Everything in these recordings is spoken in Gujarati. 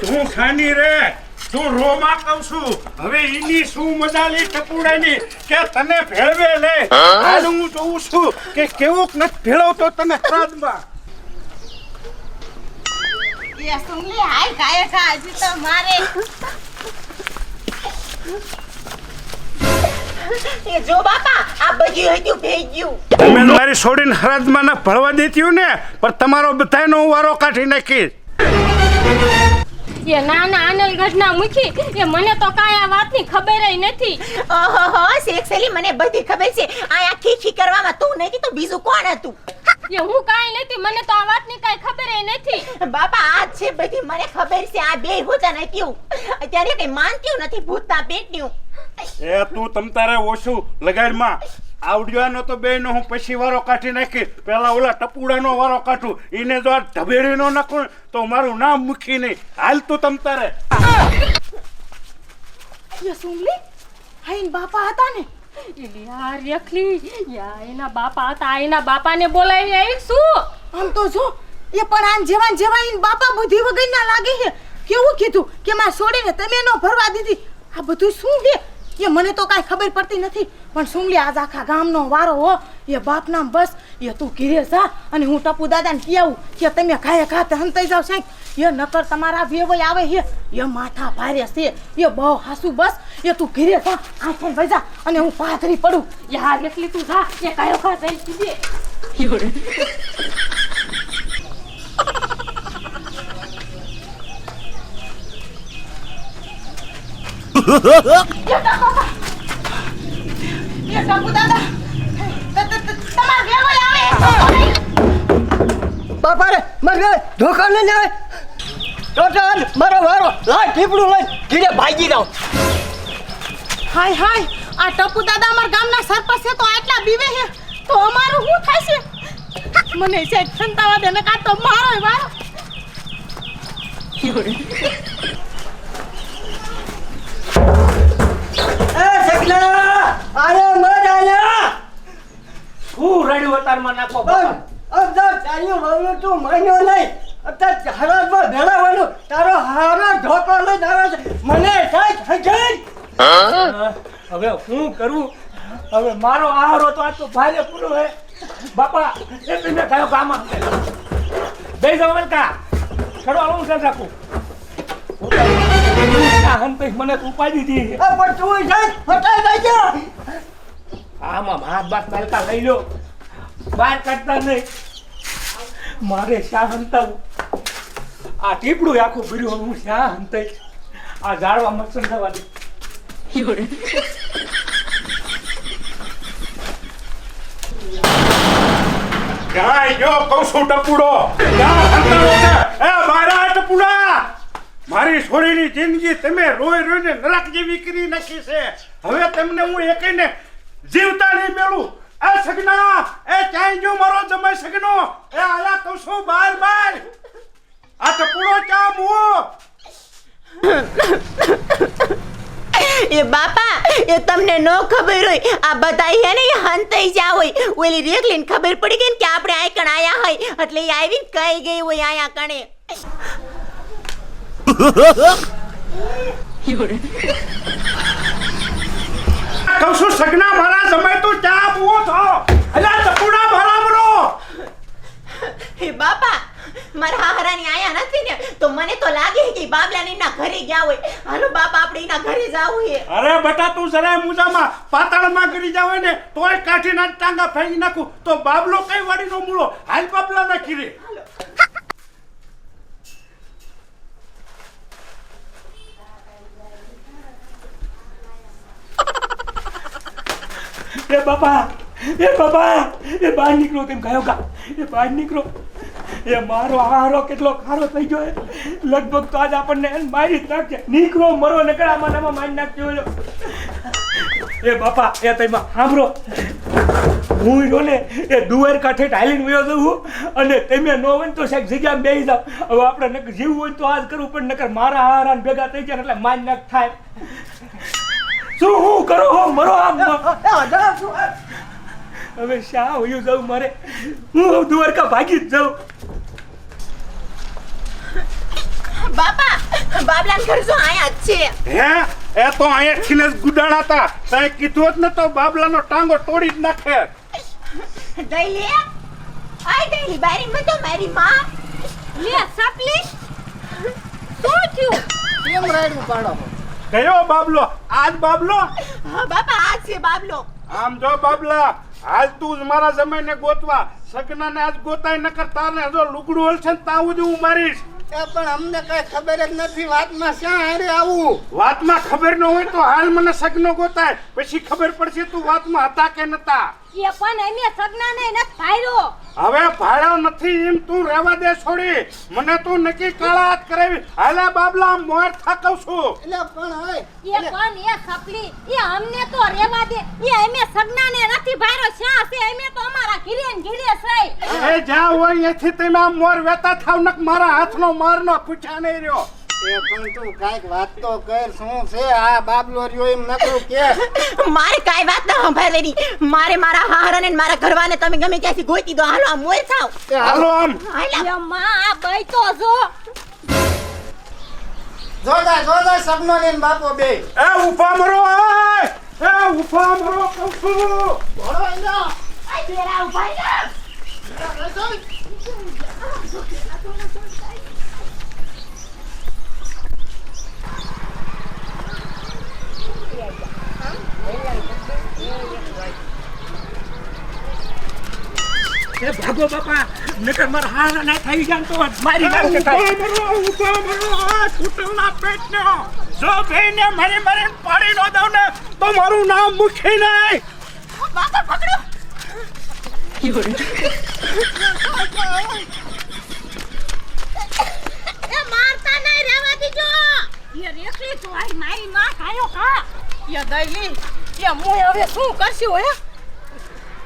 તું ખાની રે તું રોમાં કહું છું હવે ઈની શું મજા લે ટપુડાની કે તને ભેળવે લે હાલ હું જોઉં છું કે કેવોક ન ભેળવતો તને શ્રાદ્ધમાં એ સુમલી હાય કાય કા હજી તો મારે એ જો બાપા આ બધી હતું ભેગ્યું તમે મારી છોડીને શ્રાદ્ધમાં ન ભળવા દેતી ને પણ તમારો બધાયનો વારો કાઢી નાખીશ એ નાના આનલ ઘટના મૂકી એ મને તો કાંઈ આ વાતની ખબર ય નથી. ઓહો સેક્સલી મને બધી ખબર છે. આ ખીખી કરવામાં તું નથી તો બીજું કોણ હતું? એ હું કાંઈ નથી, મને તો આ વાતની કાંઈ ખબર ય નથી. બાપા આ છે બધી મને ખબર છે. આ બે હોતા નથી અત્યારે કઈ માનતી નથી ભૂતના પેટનું. એ તું તમ તારે ઓછું લગાડમાં આવડ્યાનો તો બેનો હું પછી વારો કાઢી નાખી પેલા ઓલા ટપુડાનો વારો કાઢું ઈને જો આ ઢબેડીનો નાખું તો મારું નામ મૂકી નહીં હાલ તું તમ તારે એ સુમલી હાઈન બાપા હતા ને એલી યાર એકલી યા એના બાપા હતા. એના બાપાને બોલાવી આવી શું? આમ તો જો એ પણ આમ જેવા ઈન બાપા બુદ્ધિ વગર ના લાગે છે. કેવું કીધું કે માં છોડીને તમે નો ભરવા દીધી. આ બધું શું છે એ મને તો કાઈ ખબર પડતી નથી. પણ સુમલી આજ આખા ગામનો વારો હો એ બાપ નામ બસ એ તું ઘીરે જા અને હું ટપુ દાદાને કહેવું કે તમે ખાય ખાતે હંતાઈ જાવ સાહેબ. એ નકર તમારા વેવય આવે છે એ માથા ભારે છે એ બહુ હાસુ. બસ એ તું ઘીરે જા આખે વજા અને હું પાથરી પડું. યાર એકલી તું જા એ કાયો ખા જઈ કીધે. એ ટપુ દાદા તમારા વેવય આવે. બાપા રે મારે ધોકા લઈને આવે ટોટલ મારો વારો લાય ટીપડું લઈ ધીરે ભાગી જાવ. હાય હાય આ ટપુ દાદા અમાર ગામના સરપંચ છે તો આટલા બીવે છે તો અમારું શું થશે? મને છે સંતાવા દે ને કા તો મારો વારો. એ સકલા અરે મર આયા શું રડ્યું અતારમાં નાખો અબ ચાલ્યું વળ્યું તું માન્યો નહીં. અત્યારે હરાજમાં ભેળાવાનું તારો હારો ધોકો લઈને આવે છે મને સાહેબ હજે. હવે હું કરું? હવે મારો આહારો તો આ તો ભારે પૂરો હે બાપા. એ તમે કયો કામ બે જાવ કા ખડો આવું છે રાખું મને ઉપાડી દીધી. પણ તું સાહેબ હટાઈ દઈ આમાં હાથ બાત માલકા લઈ લો બહાર કાઢતા નહીં. મારે શા હંતાવું? આ ટીપડું આખું ભર્યું હું શા હંતાઈ? આ ઝાડવા મચ્છર થવા દે. ક્યાં ગયો કહું છું ટપુડો ક્યાં હંતાડો છે એ મારા ટપુડા મારી છોરીની જિંદગી તમે રોઈ રોઈને નરક જેવી કરી નાખી છે. હવે તમને હું એકઈને જીવતા નહીં મેળું. એ સગના એ ક્યાંય ગયો મારો જમાઈ સગનો એ આયા કહું છું બાર બાર આ ટપુડો ક્યાં મુઓ એ બાપા એ તમને નો ખબર હોય આ બધા હે ને હંતાઈ જા હોય ઓલી રેગલીને ખબર પડી ગઈ ને કે આપણે આ કણ આયા હોય એટલે એ આવીને કહી ગઈ હોય આયા કણે. કહું છું સગના મારા જમાઈ તું ક્યાં મુઓ છો અલ્યા ટપુડા ભરામરો. હે બાપા મારા હારાની આયા નથી ને તો મને તો લાગે કે બાબલાને એના ઘરે ગયા હોય. હાલો બાપા આપણે એના ઘરે જાવું હે. અરે બટા તું જરાય મુજામાં પાતાળમાં કરી જાવ ને તોય કાઠીના ટાંગા ફેંકી નાખું તો બાબલો કઈ વાડીનો મૂળો હાલ બાબલા નાખી રે. એ બાપા એ બહાર નીકળો તેમ કયો કા એ બહાર નીકળો. એ મારો આહારો કેટલો ખારો થઈ ગયો લગભગ તો આજ આપણને મારી જ નાખશે. નીકળો મરો નકર આમાં મારી નાખજો. એ બાપા એ તઈમાં સાંભળો હું રહ્યો ને એ દુવેર કાંઠે ઢાલીને વયો જવું અને તમે ન હોય તો સાહેબ જગ્યામાં બેસી જાવ. હવે આપણે નકર જીવવું હોય તો આજ કરવું પણ નકર મારા આહારાને ભેગા થઈ જાય એટલે મારી નાખ થાય. શું હું કરો હો મરો આમ હવે શા હોયું જાઉં મારે હું દ્વારકા ભાગી જ જાઉં. બાપા બાબલાન ઘર જો આયા જ છે. હે એ તો અહીંયાથી જ ગુડાણા હતા તાય કીધું હોત ને તો બાબલાનો ટાંગો તોડી જ નાખે. દઈલી આય દઈલી બારી માં તો મારી માં લે સપલી શું થયું? કેમ રાડું પાડો? કયો બાબલો? આજ બાબલો? હા બાપા આ છે બાબલો. આમ જો બાબલા હાલ તું જ મારા જમાઈને ગોતવા સગનાને આજ ગોતાય નકર તારને જો લુગડું હલશે ને તાવું જ હું મારીશ. એ પણ અમને કઈ ખબર જ નથી વાતમાં ક્યાં હારે આવું. વાતમાં ખબર ન હોય તો હાલ મને સગનો ગોતાય પછી ખબર પડશે તું વાતમાં હતા કે નતા. એ પણ અમે સગનાને નથી ભાયરો. હવે ભાડો નથી એમ તું રહેવા દે છોડી મને તું નક્કી કાળા હાથ કરાવી હાલા બાબલા મોર થાકવ છું. એટલે પણ હોય એ પણ એ સપલી એ અમને તો રેવા દે. એ અમે સગનાને નથી ભાયરો. શા છે અમે તો અમારા ઘીરે ને ઘીરે છે. એ જ્યાં હોય અહીંયાથી તમે આમ મોર વેતા થાવ નક મારા હાથનો મારનો પૂછા નહીં રહ્યો. એ પણ તું કાંઈક વાત તો કર. શું છે આ બાબલો રહ્યો એમ નકરું કે? મારે કાઈ વાત ન સંભાળેની. મારે મારા હાહરાને ને મારા ઘરવાને તમે ગમે ત્યાંથી ગોતી દો. હાલો આ મોર થાવ. હાલો આમ. હાલા એ માં આ બઈ તો જો. જોતા સપનો ને બાપો બે એ ઉભા મરો એ ઉભા મરો કહું છું. ભણો એનો. આય તેરા ઉભાઈ ના. એ ભાગો બાપા નકર મારા હારા ના થઈ જાય તો મારી નાખે ઉભા મરો આ છૂટવના પેટનો જો બેને મારી મારી પાડી ન દઉં ને તો મારું નામ મુખી નહીં. બાપા પકડો. એ મારતા નહીં રેવા દીજો. એ રેખલી તો આઈ મારી માં ખાયો ખા. એ દઈલી એ હું હવે શું કરશું હે?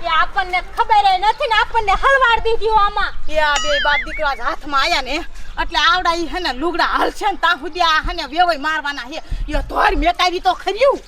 એ આપણને ખબર નથી ને આપણને હલવાડ દીધી આમાં. એ આ બે બાપ દીકરા જ હાથમાં આયા ને એટલે આવડા ઈ હે ને લુગડા હાલશે ને ત્યાં સુધી આ હે ને વેવાઈ મારવાના હે. એ ધોર મેકાવી તો ખર્યું